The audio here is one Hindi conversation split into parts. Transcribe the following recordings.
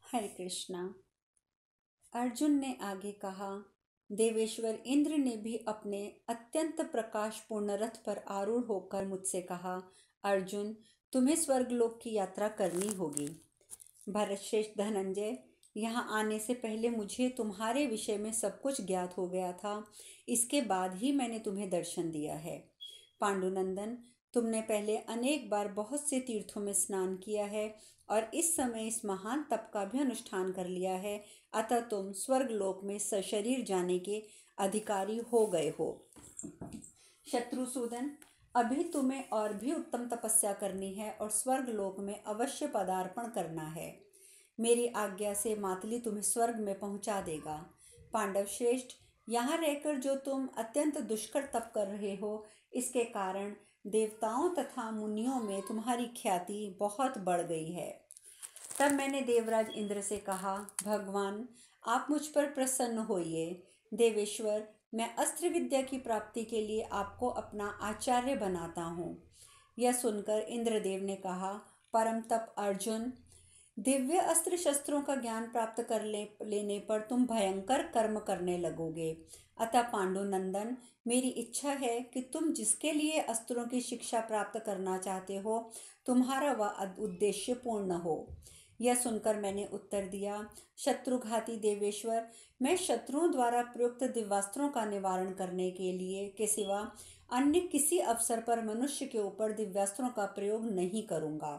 हरे कृष्णा। अर्जुन ने आगे कहा, देवेश्वर इंद्र ने भी अपने अत्यंत प्रकाशपूर्ण रथ पर आरूढ़ होकर मुझसे कहा, अर्जुन, तुम्हें स्वर्गलोक की यात्रा करनी होगी। भरतश्रेष्ठ धनंजय, यहाँ आने से पहले मुझे तुम्हारे विषय में सब कुछ ज्ञात हो गया था। इसके बाद ही मैंने तुम्हें दर्शन दिया है। पांडुनंदन, तुमने पहले अनेक बार बहुत से तीर्थों में स्नान किया है और इस समय इस महान तप का भी अनुष्ठान कर लिया है, अतः तुम स्वर्गलोक में सशरीर जाने के अधिकारी हो गए हो। शत्रुसूदन, अभी तुम्हें और भी उत्तम तपस्या करनी है और स्वर्गलोक में अवश्य पदार्पण करना है। मेरी आज्ञा से मातली तुम्हें स्वर्ग में पहुंचा देगा। पांडव श्रेष्ठ, यहाँ रहकर जो तुम अत्यंत दुष्कर तप कर रहे हो, इसके कारण देवताओं तथा मुनियों में तुम्हारी ख्याति बहुत बढ़ गई है। तब मैंने देवराज इंद्र से कहा, भगवान, आप मुझ पर प्रसन्न होइए। देवेश्वर, मैं अस्त्र विद्या की प्राप्ति के लिए आपको अपना आचार्य बनाता हूँ। यह सुनकर इंद्रदेव ने कहा, परम तप अर्जुन, दिव्य अस्त्र शस्त्रों का ज्ञान प्राप्त कर लेने पर तुम भयंकर कर्म करने लगोगे। अतः पांडुनंदन, मेरी इच्छा है कि तुम जिसके लिए अस्त्रों की शिक्षा प्राप्त करना चाहते हो, तुम्हारा वह उद्देश्य पूर्ण हो। यह सुनकर मैंने उत्तर दिया, शत्रुघाती देवेश्वर, मैं शत्रुओं द्वारा प्रयुक्त दिव्यास्त्रों का निवारण करने के लिए के सिवा अन्य किसी अवसर पर मनुष्य के ऊपर दिव्यास्त्रों का प्रयोग नहीं करूँगा।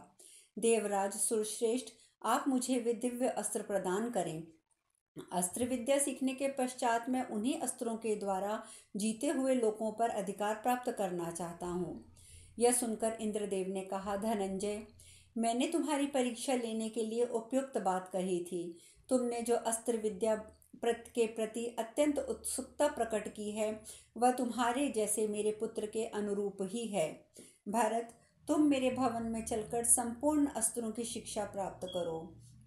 देवराज सुरश्रेष्ठ, आप मुझे वे दिव्य अस्त्र प्रदान करें। अस्त्र विद्या सीखने के पश्चात मैं उन्हीं अस्त्रों के द्वारा जीते हुए लोगों पर अधिकार प्राप्त करना चाहता हूँ। यह सुनकर इंद्रदेव ने कहा, धनंजय, मैंने तुम्हारी परीक्षा लेने के लिए उपयुक्त बात कही थी। तुमने जो अस्त्र विद्या के प्रति अत्यंत उत्सुकता प्रकट की है, वह तुम्हारे जैसे मेरे पुत्र के अनुरूप ही है। भरत, तुम मेरे भवन में चलकर संपूर्ण अस्त्रों की शिक्षा प्राप्त करो।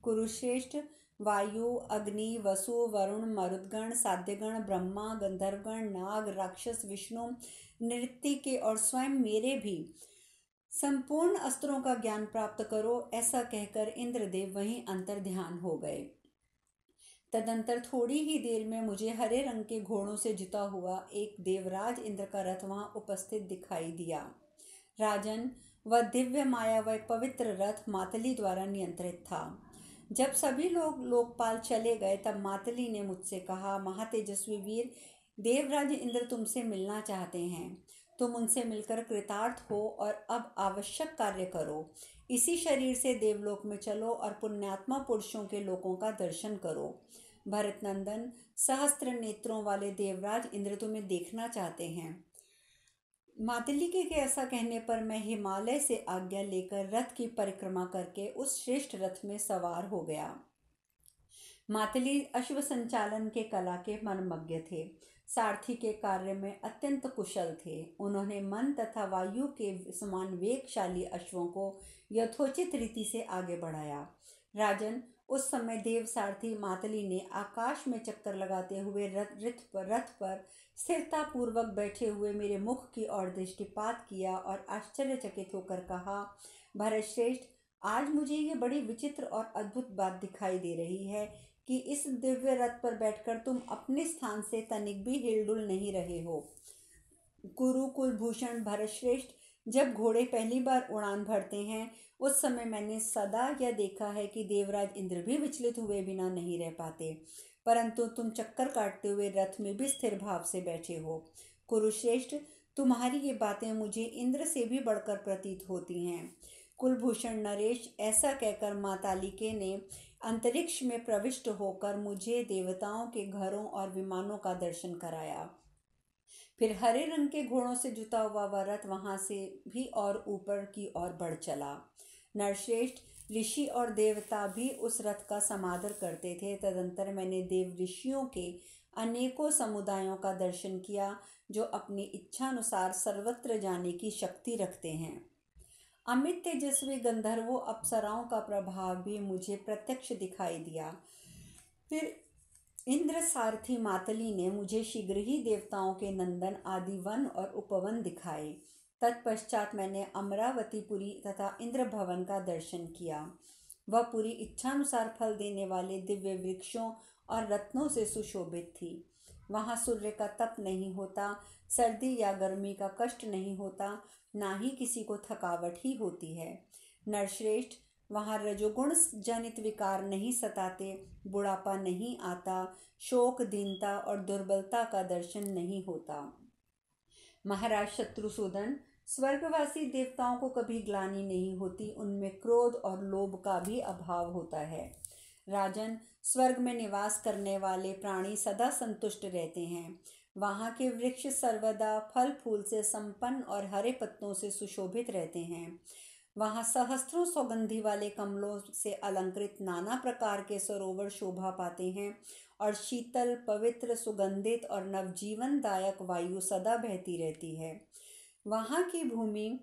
कुरुश्रेष्ठ, वायु, अग्नि, वसु, वरुण, मरुदगण, साध्यगण, ब्रह्मा, गंधर्वगण, नाग, राक्षस, विष्णु, नृत्तिके और स्वयं मेरे भी संपूर्ण अस्त्रों का ज्ञान प्राप्त करो। ऐसा कहकर इंद्रदेव वहीं अंतर ध्यान हो गए। तदंतर थोड़ी ही देर में मुझे हरे रंग के घोड़ों से जुता हुआ एक देवराज इंद्र का रथ वहां उपस्थित दिखाई दिया। राजन, वह दिव्य माया व पवित्र रथ मातली द्वारा नियंत्रित था। जब सभी लोग लोकपाल चले गए, तब मातली ने मुझसे कहा, महातेजस्वी वीर, देवराज इंद्र तुमसे मिलना चाहते हैं। तुम उनसे मिलकर कृतार्थ हो और अब आवश्यक कार्य करो। इसी शरीर से देवलोक में चलो और पुण्यात्मा पुरुषों के लोकों का दर्शन करो। भरतनंदन, सहस्त्र नेत्रों वाले देवराज इंद्र तुम्हें देखना चाहते हैं। मातली के ऐसा कहने पर मैं हिमालय से आज्ञा लेकर रथ की परिक्रमा करके उस श्रेष्ठ रथ में सवार हो गया। मातली अश्व संचालन के कला के मनमज्ञ थे, सारथी के कार्य में अत्यंत कुशल थे। उन्होंने मन तथा वायु के समान वेगशाली अश्वों को यथोचित रीति से आगे बढ़ाया। राजन, उस समय देव सारथी मातली ने आकाश में चक्कर लगाते हुए रथ पर स्थिरता पूर्वक बैठे हुए मेरे मुख की ओर दृष्टिपात किया और आश्चर्यचकित होकर कहा, भरतश्रेष्ठ, आज मुझे ये बड़ी विचित्र और अद्भुत बात दिखाई दे रही है कि इस दिव्य रथ पर बैठकर तुम अपने स्थान से तनिक भी हिलडुल नहीं रहे हो। कुरु कुलभूषण भरतश्रेष्ठ, जब घोड़े पहली बार उड़ान भरते हैं, उस समय मैंने सदा यह देखा है कि देवराज इंद्र भी विचलित हुए बिना नहीं रह पाते, परंतु तुम चक्कर काटते हुए रथ में भी स्थिर भाव से बैठे हो। कुरुश्रेष्ठ, तुम्हारी ये बातें मुझे इंद्र से भी बढ़कर प्रतीत होती हैं। कुलभूषण नरेश, ऐसा कहकर मातालिके ने अंतरिक्ष में प्रविष्ट होकर मुझे देवताओं के घरों और विमानों का दर्शन कराया। फिर हरे रंग के घोड़ों से जुता हुआ वह रथ वहां से भी और ऊपर की ओर बढ़ चला। नरश्रेष्ठ, ऋषि और देवता भी उस रथ का समादर करते थे। तदंतर मैंने देव ऋषियों के अनेकों समुदायों का दर्शन किया, जो अपनी इच्छानुसार सर्वत्र जाने की शक्ति रखते हैं। अमित तेजस्वी गंधर्वों अप्सराओं का प्रभाव भी मुझे प्रत्यक्ष दिखाई दिया। फिर इंद्र सारथी मातली ने मुझे शीघ्र ही देवताओं के नंदन आदि वन और उपवन दिखाए। तत्पश्चात मैंने अमरावतीपुरी तथा इंद्र भवन का दर्शन किया। वह पूरी इच्छानुसार फल देने वाले दिव्य वृक्षों और रत्नों से सुशोभित थी। वहाँ सूर्य का तप नहीं होता, सर्दी या गर्मी का कष्ट नहीं होता, ना ही किसी को थकावट ही होती है। नरश्रेष्ठ, वहाँ रजोगुण जनित विकार नहीं सताते, बुढ़ापा नहीं आता, शोक, दीनता और दुर्बलता का दर्शन नहीं होता। महाराज शत्रुसूदन, स्वर्गवासी देवताओं को कभी ग्लानि नहीं होती, उनमें क्रोध और लोभ का भी अभाव होता है। राजन, स्वर्ग में निवास करने वाले प्राणी सदा संतुष्ट रहते हैं। वहाँ के वृक्ष सर्वदा फल फूल से संपन्न और हरे पत्तों से सुशोभित रहते हैं। वहाँ सहस्त्रों सौगंधी वाले कमलों से अलंकृत नाना प्रकार के सरोवर शोभा पाते हैं और शीतल, पवित्र, सुगंधित और नवजीवनदायक वायु सदा बहती रहती है। वहाँ की भूमि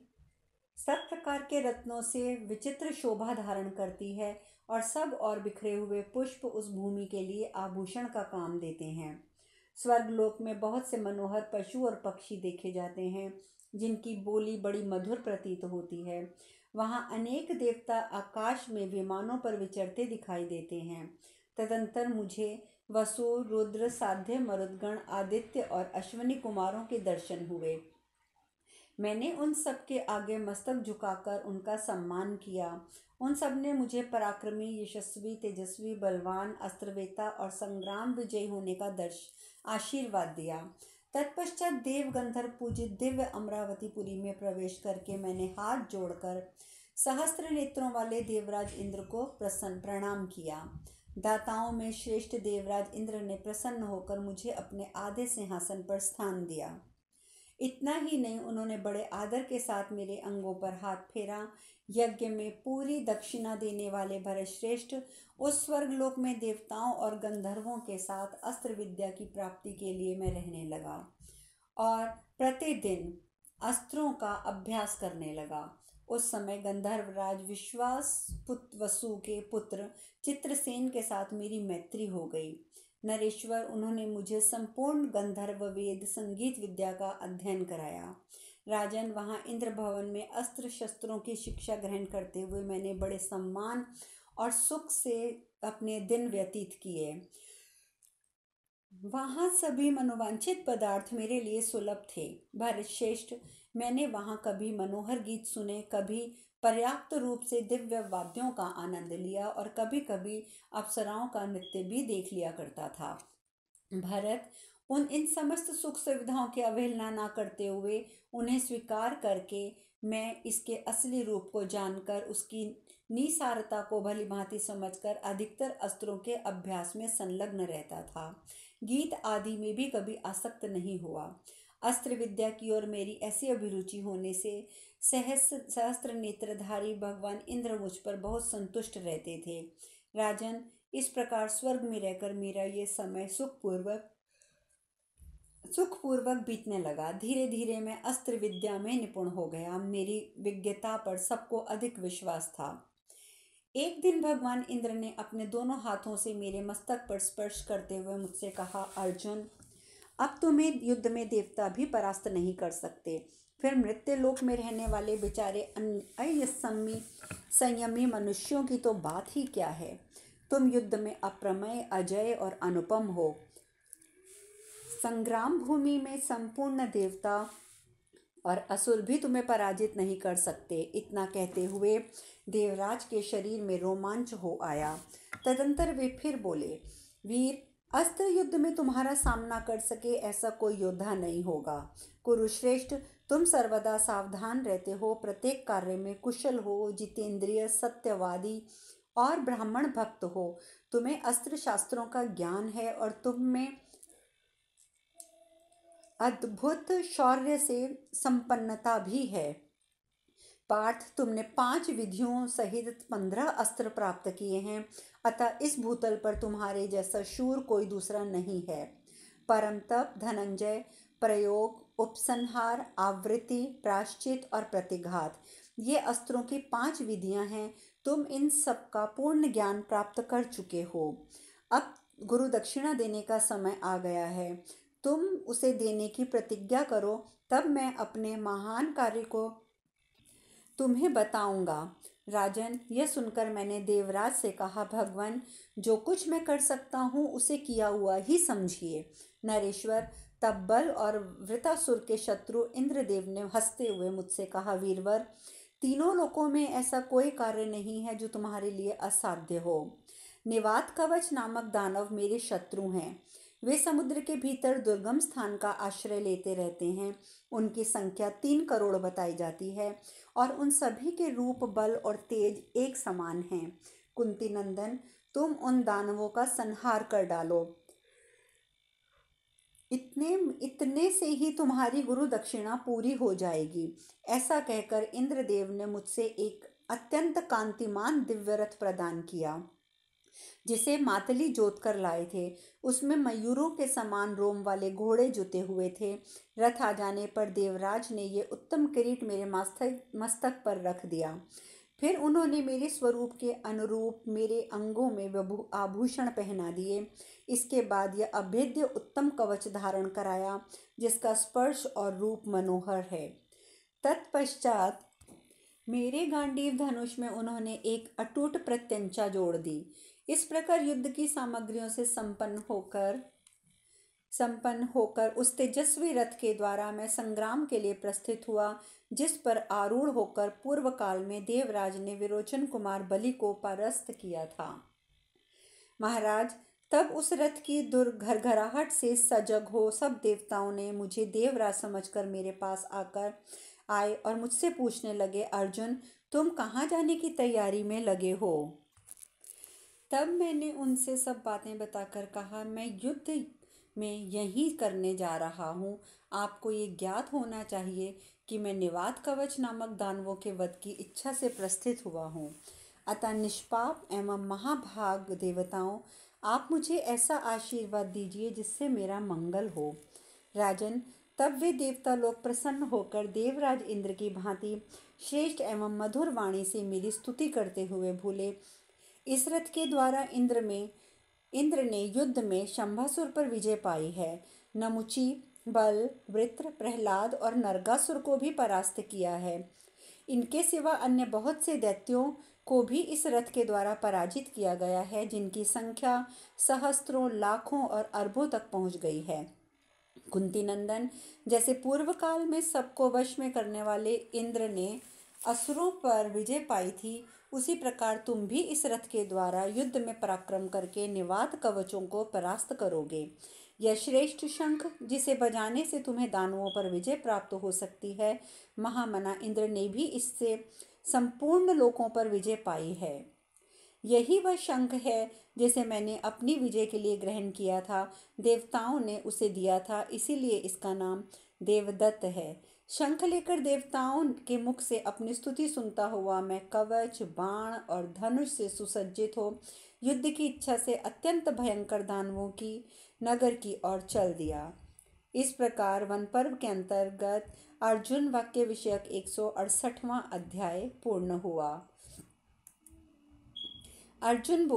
सब प्रकार के रत्नों से विचित्र शोभा धारण करती है और सब और बिखरे हुए पुष्प उस भूमि के लिए आभूषण का काम देते हैं। स्वर्गलोक में बहुत से मनोहर पशु और पक्षी देखे जाते हैं, जिनकी बोली बड़ी मधुर प्रतीत होती है। वहाँ अनेक देवता आकाश में विमानों पर विचरते दिखाई देते हैं। तदंतर मुझे वसु, रुद्र, साध्य, मरुदगण, आदित्य और अश्विनी कुमारों के दर्शन हुए। मैंने उन सब के आगे मस्तक झुकाकर उनका सम्मान किया। उन सब ने मुझे पराक्रमी, यशस्वी, तेजस्वी, बलवान, अस्त्रवेता और संग्राम विजयी होने का आशीर्वाद दिया। तत्पश्चात देव गंधर्व पूजित दिव्य अमरावतीपुरी में प्रवेश करके मैंने हाथ जोड़कर सहस्त्र नेत्रों वाले देवराज इंद्र को प्रणाम किया। दाताओं में श्रेष्ठ देवराज इंद्र ने प्रसन्न होकर मुझे अपने आधे सिंहासन पर स्थान दिया। इतना ही नहीं, उन्होंने बड़े आदर के साथ मेरे अंगों पर हाथ फेरा। यज्ञ में पूरी दक्षिणा देने वाले भरतश्रेष्ठ, उस स्वर्गलोक में देवताओं और गंधर्वों के साथ अस्त्र विद्या की प्राप्ति के लिए मैं रहने लगा और प्रतिदिन अस्त्रों का अभ्यास करने लगा। उस समय गंधर्व राज विश्वास वसु के पुत्र चित्रसेन के साथ मेरी मैत्री हो गई। नरेश्वर, उन्होंने मुझे संपूर्ण गंधर्व वेद संगीत विद्या का अध्ययन कराया। राजन, वहाँ इंद्र भवन में अस्त्र शस्त्रों की शिक्षा ग्रहण करते हुए मैंने बड़े सम्मान और सुख से अपने दिन व्यतीत किए। वहाँ सभी मनोवांछित पदार्थ मेरे लिए सुलभ थे। भरतश्रेष्ठ, मैंने वहाँ कभी मनोहर गीत सुने, कभी पर्याप्त रूप से दिव्य वाद्यों का आनंद लिया और कभी कभी अप्सराओं का नृत्य भी देख लिया करता था। भरत, इन समस्त सुख सुविधाओं की अवहेलना न करते हुए उन्हें स्वीकार करके मैं इसके असली रूप को जानकर उसकी निसारता को भली भांति समझकर अधिकतर अस्त्रों के अभ्यास में संलग्न रहता था। गीत आदि में भी कभी आसक्त नहीं हुआ। अस्त्र विद्या की ओर मेरी ऐसी अभिरुचि होने से सहस्त्र नेत्रधारी भगवान इंद्र मुझ पर बहुत संतुष्ट रहते थे। राजन, इस प्रकार स्वर्ग में रहकर मेरा ये समय सुखपूर्वक बीतने लगा। धीरे धीरे मैं अस्त्र विद्या में निपुण हो गया। मेरी विज्ञता पर सबको अधिक विश्वास था। एक दिन भगवान इंद्र ने अपने दोनों हाथों से मेरे मस्तक पर स्पर्श करते हुए मुझसे कहा, अर्जुन, अब तुम्हें युद्ध में देवता भी परास्त नहीं कर सकते। फिर मृत्युलोक में रहने वाले बेचारे संयमी मनुष्यों की तो बात ही क्या है। तुम युद्ध में अप्रमेय, अजय और अनुपम हो। संग्राम भूमि में संपूर्ण देवता और असुर भी तुम्हें पराजित नहीं कर सकते। इतना कहते हुए देवराज के शरीर में रोमांच हो आया। तदंतर वे फिर बोले, वीर, अस्त्र युद्ध में तुम्हारा सामना कर सके ऐसा कोई योद्धा नहीं होगा। कुरुश्रेष्ठ, तुम सर्वदा सावधान रहते हो, प्रत्येक कार्य में कुशल हो, जितेंद्रिय, सत्यवादी और ब्राह्मण भक्त हो। तुम्हें अस्त्र शास्त्रों का ज्ञान है और तुम में अद्भुत शौर्य से संपन्नता भी है। पार्थ, तुमने 5 विधियों सहित 15 अस्त्र प्राप्त किए हैं, अतः इस भूतल पर तुम्हारे जैसा शूर कोई दूसरा नहीं है। परम तप, धनंजय, प्रयोग, उपसंहार, आवृत्ति, प्रायश्चित और प्रतिघात, ये अस्त्रों की 5 विधियां हैं। तुम इन सब का पूर्ण ज्ञान प्राप्त कर चुके हो। अब गुरु दक्षिणा देने का समय आ गया है। तुम उसे देने की प्रतिज्ञा करो, तब मैं अपने महान कार्य को तुम्हें बताऊंगा। राजन, यह सुनकर मैंने देवराज से कहा, भगवान, जो कुछ मैं कर सकता हूँ उसे किया हुआ ही समझिए। नरेश्वर, तब बल और वृतासुर के शत्रु इंद्रदेव ने हंसते हुए मुझसे कहा, वीरवर, तीनों लोकों में ऐसा कोई कार्य नहीं है जो तुम्हारे लिए असाध्य हो। निवात कवच नामक दानव मेरे शत्रु हैं। वे समुद्र के भीतर दुर्गम स्थान का आश्रय लेते रहते हैं। उनकी संख्या 3 करोड़ बताई जाती है और उन सभी के रूप, बल और तेज एक समान हैं। कुंती नंदन, तुम उन दानवों का संहार कर डालो। इतने इतने से ही तुम्हारी गुरु दक्षिणा पूरी हो जाएगी। ऐसा कहकर इंद्रदेव ने मुझसे एक अत्यंत कांतिमान दिव्य रथ प्रदान किया, जिसे मातली जोत कर लाए थे। उसमें मयूरों के समान रोम वाले घोड़े जुते हुए थे। रथ आ जाने पर देवराज ने ये उत्तम किरीट मेरे मस्तक पर रख दिया। फिर उन्होंने मेरे स्वरूप के अनुरूप मेरे अंगों में आभूषण पहना दिए। इसके बाद यह अभेद्य उत्तम कवच धारण कराया, जिसका स्पर्श और रूप मनोहर है। तत्पश्चात मेरे गांडीव धनुष में उन्होंने एक अटूट प्रत्यंचा जोड़ दी। इस प्रकार युद्ध की सामग्रियों से संपन्न होकर उस तेजस्वी रथ के द्वारा मैं संग्राम के लिए प्रस्थित हुआ, जिस पर आरूढ़ होकर पूर्व काल में देवराज ने विरोचन कुमार बलि को परास्त किया था। महाराज, तब उस रथ की दुर्घरघराहट से सजग हो सब देवताओं ने मुझे देवराज समझकर मेरे पास आए और मुझसे पूछने लगे, अर्जुन, तुम कहाँ जाने की तैयारी में लगे हो? तब मैंने उनसे सब बातें बताकर कहा, मैं युद्ध में यही करने जा रहा हूँ। आपको ये ज्ञात होना चाहिए कि मैं निवात कवच नामक दानवों के वध की इच्छा से प्रस्थित हुआ हूँ। अतः निष्पाप एवं महाभाग देवताओं, आप मुझे ऐसा आशीर्वाद दीजिए जिससे मेरा मंगल हो। राजन, तब वे देवता लोग प्रसन्न होकर देवराज इंद्र की भांति श्रेष्ठ एवं मधुर वाणी से मेरी स्तुति करते हुए बोले। इस रथ के द्वारा इंद्र ने युद्ध में शंभासुर पर विजय पाई है। नमुची, बल, वृत्र, प्रहलाद और नरगासुर को भी परास्त किया है। इनके सिवा अन्य बहुत से दैत्यों को भी इस रथ के द्वारा पराजित किया गया है, जिनकी संख्या सहस्त्रों, लाखों और अरबों तक पहुंच गई है। कुंती नंदन, जैसे पूर्व काल में सबको वश में करने वाले इंद्र ने असुरों पर विजय पाई थी, उसी प्रकार तुम भी इस रथ के द्वारा युद्ध में पराक्रम करके निवात कवचों को परास्त करोगे। यह श्रेष्ठ शंख, जिसे बजाने से तुम्हें दानवों पर विजय प्राप्त हो सकती है, महामना इंद्र ने भी इससे संपूर्ण लोकों पर विजय पाई है। यही वह शंख है जिसे मैंने अपनी विजय के लिए ग्रहण किया था। देवताओं ने उसे दिया था, इसीलिए इसका नाम देवदत्त है। शंख लेकर देवताओं के मुख से अपनी स्तुति सुनता हुआ मैं कवच, बाण और धनुष से सुसज्जित हो युद्ध की इच्छा से अत्यंत भयंकर दानवों की नगर की ओर चल दिया। इस प्रकार वन पर्व के अंतर्गत अर्जुन वाक्य विषयक 168वां अध्याय पूर्ण हुआ। अर्जुन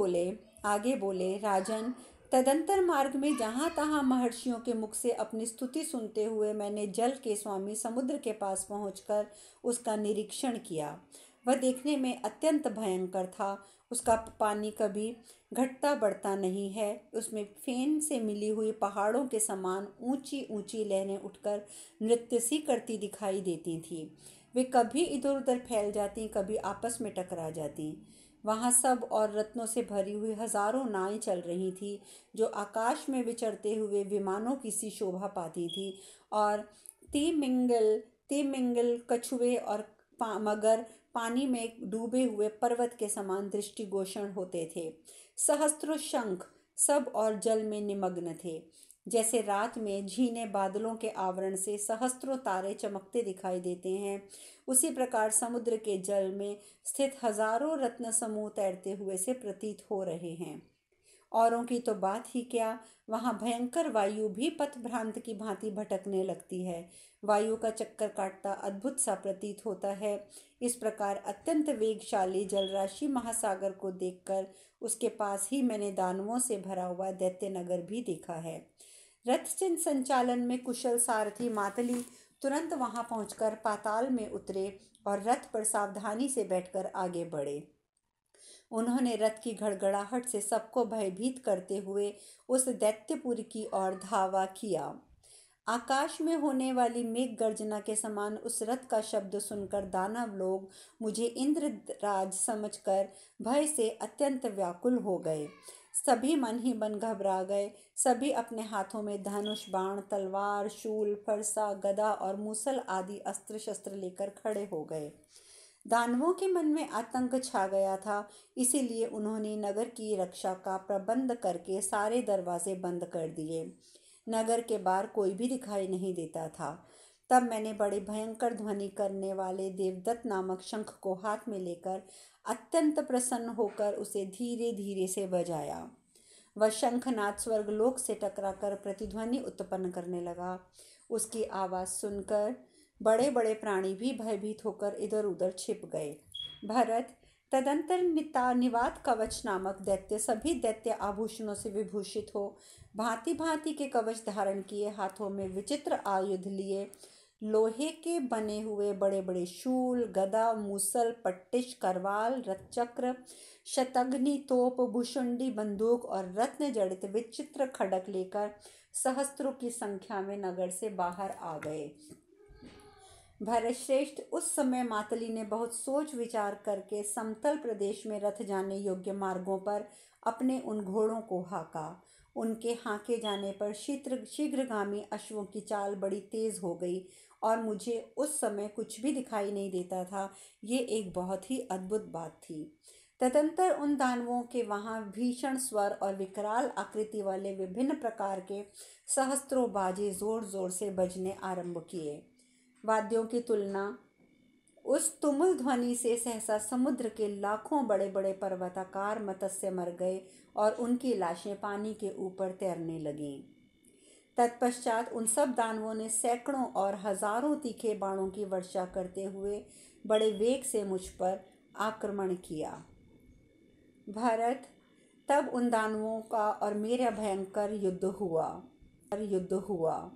आगे बोले, राजन, तदंतर मार्ग में जहाँ तहाँ महर्षियों के मुख से अपनी स्तुति सुनते हुए मैंने जल के स्वामी समुद्र के पास पहुंचकर उसका निरीक्षण किया। वह देखने में अत्यंत भयंकर था। उसका पानी कभी घटता बढ़ता नहीं है। उसमें फेन से मिली हुई पहाड़ों के समान ऊंची ऊंची लहरें उठकर नृत्य सी करती दिखाई देती थीं। वे कभी इधर उधर फैल जाती, कभी आपस में टकरा जाती। वहाँ सब और रत्नों से भरी हुई हजारों नावें चल रही थी, जो आकाश में विचरते हुए विमानों की सी शोभा पाती थी, और तिमिंगल, कछुए और मगर पानी में डूबे हुए पर्वत के समान दृष्टिगोचर होते थे। सहस्त्रों शंख सब और जल में निमग्न थे। जैसे रात में झीने बादलों के आवरण से सहस्त्रों तारे चमकते दिखाई देते हैं, उसी प्रकार समुद्र के जल में स्थित हजारों रत्न समूह तैरते हुए से प्रतीत हो रहे हैं। औरों की तो बात ही क्या, वहाँ भयंकर वायु भी पथभ्रांत की भांति भटकने लगती है। वायु का चक्कर काटता अद्भुत सा प्रतीत होता है। इस प्रकार अत्यंत वेगशाली जलराशि महासागर को देखकर उसके पास ही मैंने दानवों से भरा हुआ दैत्य नगर भी देखा है। रथ संचालन में कुशल सारथी मातली तुरंत वहां पहुंचकर पाताल में उतरे और रथ पर सावधानी से बैठकर आगे बढ़े। उन्होंने रथ की घड़घड़ाहट से सबको भयभीत करते हुए उस दैत्यपुरी की ओर धावा किया। आकाश में होने वाली मेघ गर्जना के समान उस रथ का शब्द सुनकर दानव लोग मुझे इंद्रराज समझकर भय से अत्यंत व्याकुल हो गए। सभी मन ही मन घबरा गए। सभी अपने हाथों में धनुष, बाण, तलवार, शूल, फरसा, गदा और मूसल आदि अस्त्र शस्त्र लेकर खड़े हो गए। दानवों के मन में आतंक छा गया था, इसीलिए उन्होंने नगर की रक्षा का प्रबंध करके सारे दरवाजे बंद कर दिए। नगर के बाहर कोई भी दिखाई नहीं देता था। तब मैंने बड़े भयंकर ध्वनि करने वाले देवदत्त नामक शंख को हाथ में लेकर अत्यंत प्रसन्न होकर उसे धीरे धीरे से बजाया। वह शंखनाद स्वर्गलोक से टकराकर प्रतिध्वनि उत्पन्न करने लगा। उसकी आवाज़ सुनकर बड़े बड़े प्राणी भी भयभीत होकर इधर उधर छिप गए। भरत, तदंतर निवात कवच नामक दैत्य सभी दैत्य आभूषणों से विभूषित हो भांति भांति के कवच धारण किए, हाथों में विचित्र आयुध लिए, लोहे के बने हुए बड़े बड़े शूल, गदा, मूसल, पट्टिश, करवाल, रथचक्र, शतघ्नि, तोप, भुशुंडी, बंदूक और रत्न जड़ित विचित्र खड्ग लेकर सहस्त्रों की संख्या में नगर से बाहर आ गए। भरतश्रेष्ठ, उस समय मातली ने बहुत सोच विचार करके समतल प्रदेश में रथ जाने योग्य मार्गों पर अपने उन घोड़ों को हाका। उनके हाके जाने पर शीघ्रगामी अश्वों की चाल बड़ी तेज हो गई और मुझे उस समय कुछ भी दिखाई नहीं देता था। ये एक बहुत ही अद्भुत बात थी। तदंतर उन दानवों के वहां भीषण स्वर और विकराल आकृति वाले विभिन्न प्रकार के सहस्त्रों बाजे जोर जोर से बजने आरंभ किए। वाद्यों की तुलना उस तुमुल ध्वनि से सहसा समुद्र के लाखों बड़े बड़े पर्वताकार मत्स्य मर गए और उनकी लाशें पानी के ऊपर तैरने लगीं। तत्पश्चात उन सब दानवों ने सैकड़ों और हजारों तीखे बाणों की वर्षा करते हुए बड़े वेग से मुझ पर आक्रमण किया। भरत, तब उन दानवों का और मेरा भयंकर युद्ध हुआ।